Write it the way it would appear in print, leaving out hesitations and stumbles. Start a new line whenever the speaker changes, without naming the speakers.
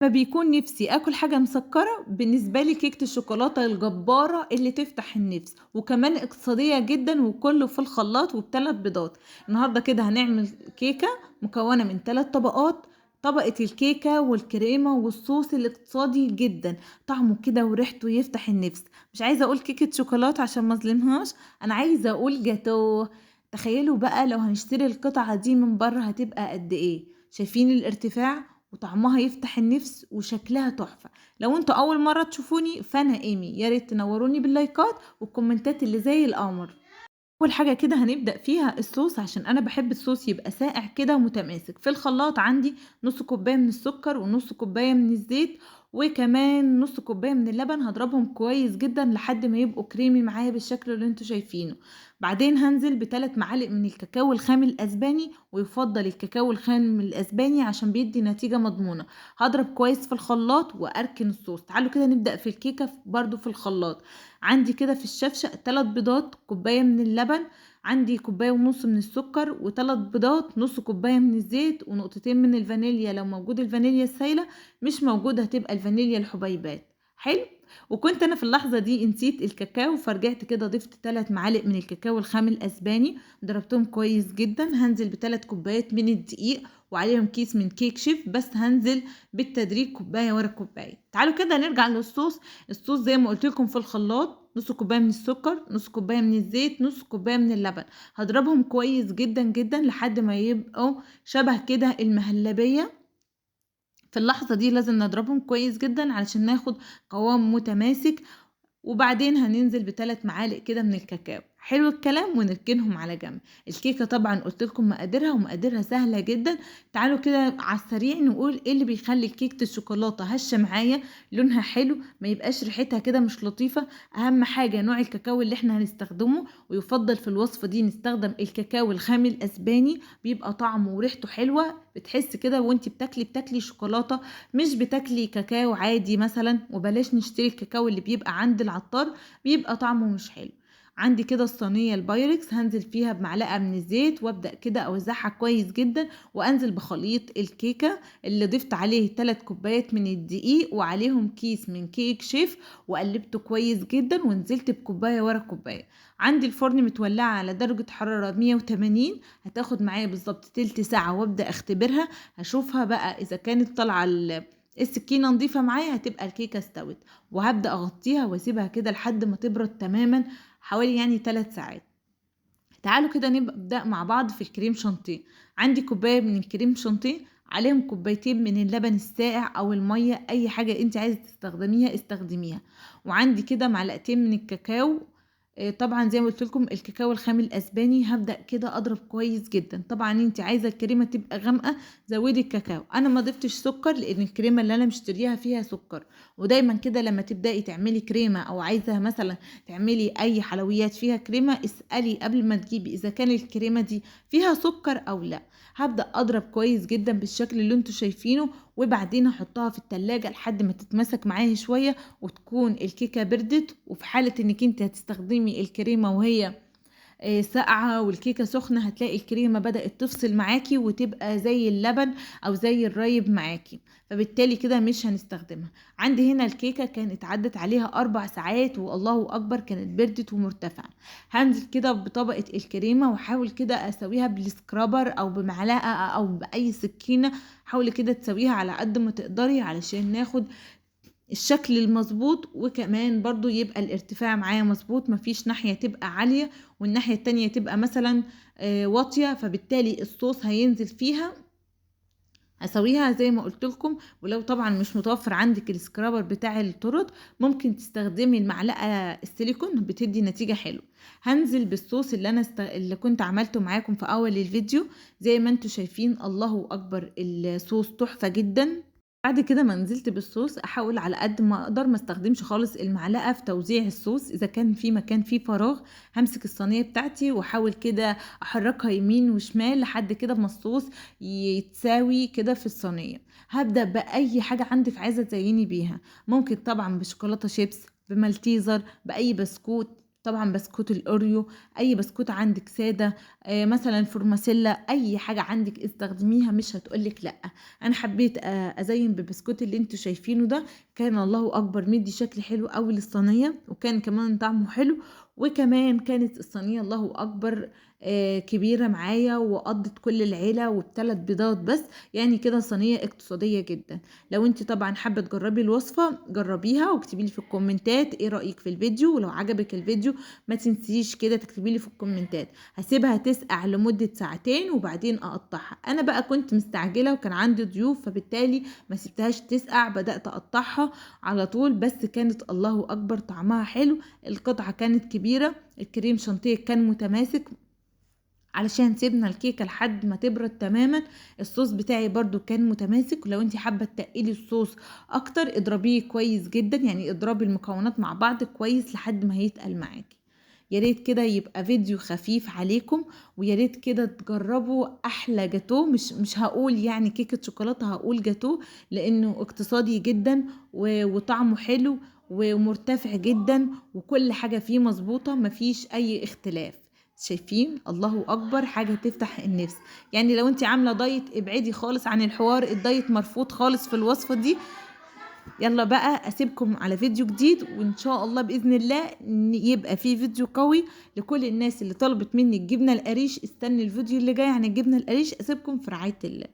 لما بيكون نفسي اكل حاجة مسكرة، بالنسبة لي كيكة الشوكولاتة الجبارة اللي تفتح النفس، وكمان اقتصادية جدا، وكله في الخلاط وبثلاث بيضات. النهاردة كده هنعمل كيكة مكونة من ثلاث طبقات. طبقة الكيكة والكريمة والصوص الاقتصادي جدا، طعمه كده وريحته يفتح النفس. مش عايزة اقول كيكة شوكولاتة عشان ما اظلمهاش، انا عايزة اقول جاتو. تخيلوا بقى لو هنشتري القطعة دي من بره هتبقى قد ايه؟ شايفين الارتفاع؟ وطعمها يفتح النفس وشكلها تحفة. لو انتوا اول مرة تشوفوني فانا ايمي، يا ريت تنوروني باللايكات والكومنتات اللي زي القمر. اول حاجة كده هنبدأ فيها الصوص، عشان انا بحب الصوص يبقى ساقع كده ومتماسك. في الخلاط عندي نص كوباية من السكر ونص كوباية من الزيت، وكمان نص كوباية من اللبن. هضربهم كويس جدا لحد ما يبقوا كريمي معايا بالشكل اللي انتوا شايفينه. بعدين هنزل بثلاث معالق من الكاكاو الخام الاسباني، ويفضل الكاكاو الخام الاسباني عشان بيدي نتيجة مضمونة. هضرب كويس في الخلاط واركن الصوص. تعالوا كده نبدأ في الكيكة برضو في الخلاط. عندي كده في الشفشق 3 بيضات، كوباية من اللبن، عندي كوباية ونص من السكر، وثلاث بيضات، نص كوباية من الزيت، ونقطتين من الفانيليا لو موجود الفانيليا السايلة. مش موجود هتبقى الفانيليا الحبيبات. حلو. وكنت انا في اللحظة دي نسيت الكاكاو، فرجعت كده ضفت 3 معالق من الكاكاو الخام الاسباني، ضربتهم كويس جدا. هنزل بثلاث كوبايات من الدقيق وعليهم كيس من كيك شيف، بس هنزل بالتدريج كوباية ورا كوباية. تعالوا كده نرجع للصوص. الصوص زي ما قلت لكم في الخلاط نص كوبايه من السكر، نص كوبايه من الزيت، نص كوبايه من اللبن. هضربهم كويس جدا جدا لحد ما يبقوا شبه كده المهلبيه. في اللحظه دي لازم نضربهم كويس جدا علشان ناخد قوام متماسك. وبعدين هننزل بثلاث معالق كده من الكاكاو. حلو الكلام، ونركنهم على جنب. الكيكه طبعا قلت لكم مقاديرها، ومقاديرها سهله جدا. تعالوا كده على السريع نقول ايه اللي بيخلي كيكه الشوكولاته هشه معايا، لونها حلو، ما يبقاش ريحتها كده مش لطيفه. اهم حاجه نوع الكاكاو اللي احنا هنستخدمه، ويفضل في الوصفه دي نستخدم الكاكاو الخام الاسباني. بيبقى طعمه وريحته حلوه، بتحس كده وانت بتاكلي شوكولاته، مش بتاكلي كاكاو عادي مثلا. وبلاش نشتري الكاكاو اللي بيبقى عند العطار، بيبقى طعمه مش حلو. عندي كده الصينية البايركس، هنزل فيها بمعلقة من الزيت، وابدأ كده اوزعها كويس جدا، وانزل بخليط الكيكة اللي ضفت عليه 3 كوبايات من الدقيق وعليهم كيس من كيك شيف، وقلبته كويس جدا، ونزلت بكوباية ورا كوباية. عندي الفرن متولعة على درجة حرارة 180، هتاخد معايا بالظبط تلت ساعة، وابدأ اختبرها. هشوفها بقى اذا كانت طالعة السكينة نظيفة معايا، هتبقى الكيكة استوت. وهبدأ اغطيها واسيبها كده لحد ما تبرد تماما، حوالي يعني 3 ساعات. تعالوا كده نبدأ مع بعض في الكريم شانتيه. عندي كوباية من الكريم شانتيه، عليهم كوبايتين من اللبن الساقع او المية، اي حاجة انت عايزة تستخدميها استخدميها. وعندي كده معلقتين من الكاكاو. طبعا زي ما قلت لكم الكاكاو الخام الاسباني. هبدأ كده اضرب كويس جدا. طبعا انت عايزة الكريمة تبقى غامقة، زودي الكاكاو. انا ما ضفتش سكر لان الكريمة اللي انا مشتريها فيها سكر. ودايما كده لما تبدأي تعملي كريمة، او عايزة مثلا تعملي اي حلويات فيها كريمة، اسألي قبل ما تجيبي اذا كان الكريمة دي فيها سكر او لا. هبدأ اضرب كويس جدا بالشكل اللي انتوا شايفينه، وبعدين احطها في التلاجة لحد ما تتمسك معايا شوية، وتكون الكيكة بردت. وفي حالة انك انت هتستخدمي الكريمة وهي ساقعة والكيكة سخنة، هتلاقي الكريمة بدأت تفصل معاكي وتبقى زي اللبن او زي الرايب معاكي، فبالتالي كده مش هنستخدمها. عندي هنا الكيكة كانت عدت عليها 4 ساعات، والله اكبر كانت بردت ومرتفعة. هنزل كده بطبقة الكريمة، واحاول كده اسويها بالسكرابر او بمعلقة او باي سكينة. حاولي كده تسويها على قد ما تقدري علشان ناخد الشكل المظبوط، وكمان برضو يبقى الارتفاع معايا مظبوط، مفيش ناحية تبقى عالية والناحية التانية تبقى مثلا واطية، فبالتالي الصوص هينزل فيها. هسويها زي ما قلت لكم. ولو طبعا مش متوفر عندك السكرابر بتاع الطرد، ممكن تستخدمي المعلقة السيليكون، بتدي نتيجة حلوة. هنزل بالصوص اللي كنت عملته معاكم في اول الفيديو. زي ما انتوا شايفين، الله اكبر، الصوص تحفة جدا. بعد كده ما نزلت بالصوص، احاول على قد ما اقدر ما استخدمش خالص المعلقه في توزيع الصوص. اذا كان في مكان فيه فراغ، همسك الصينيه بتاعتي واحاول كده احركها يمين وشمال لحد كده ما الصوص يتساوي كده في الصينيه. هبدا باي حاجه عندك عايزه تزيني بيها. ممكن طبعا بشوكولاته شيبس، بمالتيزر، باي بسكوت، طبعًا بسكوت الأوريو، أي بسكوت عندِك سادة، مثلًا فورماسيلا، أي حاجة عندِك استخدميها مش هتقول لِك لأ. أنا حبيت أزيّن بالبسكوت اللي أنتم شايفينه ده، كان الله أكبر مدّي شكل حلو أوي للصينية، وكان كمان طعمه حلو، وكمان كانت الصينية الله أكبر كبيرة معايا وقضِّت كل العيلة وب3 بيضات بس، يعني كده صينية اقتصادية جدًا. لو أنتِ طبعًا حابة تجرّبي الوصفة جرّبيها واكتبي لي في الكومنتات إيه رأيِك في الفيديو، ولو عجبِك الفيديو ما تنسيش كده تكتبي لي في الكومنتات. هاسيبها تسقع لمدة ساعتين وبعدين أقطّعها. أنا بقى كنت مستعجلة وكان عندي ضيوف، فبالتالي ما سِبتهاش تسقع، بدأت أقطّعها على طول، بس كانت الله أكبر طعمها حلو، القطعة كانت كبيرة، الكريم شانتيه كان متماسك علشان سِبنا الكيكة لحد ما تبرد تمامًا، الصوص بتاعي برضه كان متماسك، ولو أنتِ حابة تتقّلي الصوص أكتر اضربيه كويس جدًا، يعني اضربي المكونات مع بعض كويس لحد ما هيتقل معاكِ. يا ريت كده يبقى فيديو خفيف عليكم، ويا ريت كده تجرّبوا أحلى جاتوه، مش هاقول يعني كيكة شوكولاتة، هاقول جاتوه لإنه اقتصادي جدًا وطعمه حلو ومرتفع جدًا، وكل حاجة فيه مضبوطة، ما فيش أي اختلاف. شايفين؟ الله أكبر، حاجة تفتح النِفس. يعني لو أنتِ عاملة دايت ابعدي خالص عن الحوار، الدايت مرفوض خالص في الوصفة دي. يالّا بقى أسيبكم على فيديو جديد، وإن شاء الله بإذن الله يبقى في فيديو قوي لكل الناس اللي طلبت مني الجبنة القريش. استني الفيديو اللي جاي عن الجبنة القريش. أسيبكم في رعاية الله.